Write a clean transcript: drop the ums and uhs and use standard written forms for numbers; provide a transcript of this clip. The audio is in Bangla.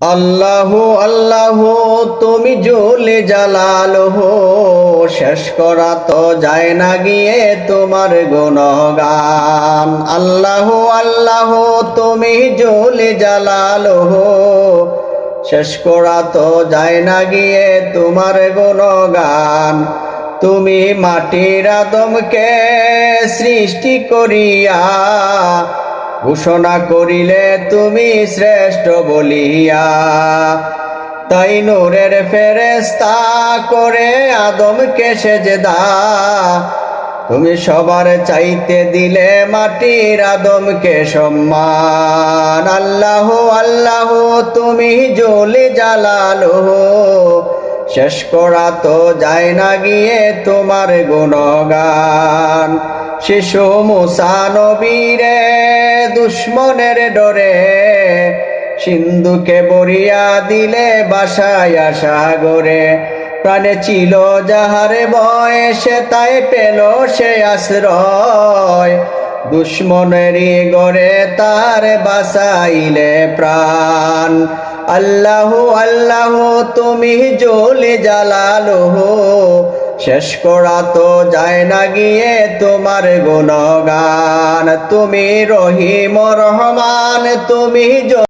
আল্লাহু আল্লাহু তুমি জুলে জালালহু, শেষ করা তো যায় না গিয়ে তোমার গুণগান। আল্লাহু আল্লাহু তুমি জুলে জালালহু, শেষ করা তো যায় না গিয়ে তোমার গুণগান। তুমি মাটির আদমকে সৃষ্টি করিয়া ঘোষণা করিলে তুমি শ্রেষ্ঠ বলিয়া। তাই নূরের ফেরেশতা করে আদমকে সেজদা, তুমি সবার চাইতে দিলে মাটির আদমকে সম্মান। আল্লাহু আল্লাহু তুমি জুলে জালালহু, শেষ করা তো যায় না গিয়ে তোমার গুণগান। শিশু মুসা নবীরে দুশ্মনের ডরে সিন্ধুকে বরিয়া দিলে বাসায়া সাগরে। প্রাণে ছিল যাহার বয়সে তাই পেল সে আশ্রয়, দুশ্মনেরই গড়ে তার বাসাইলে প্রাণ। আল্লাহু আল্লাহু তুমি জুলে জালালহু, শেষ করা তো যায় না গিয়ে তোমার গুণগান। তুমি রহিম রহমান তুমি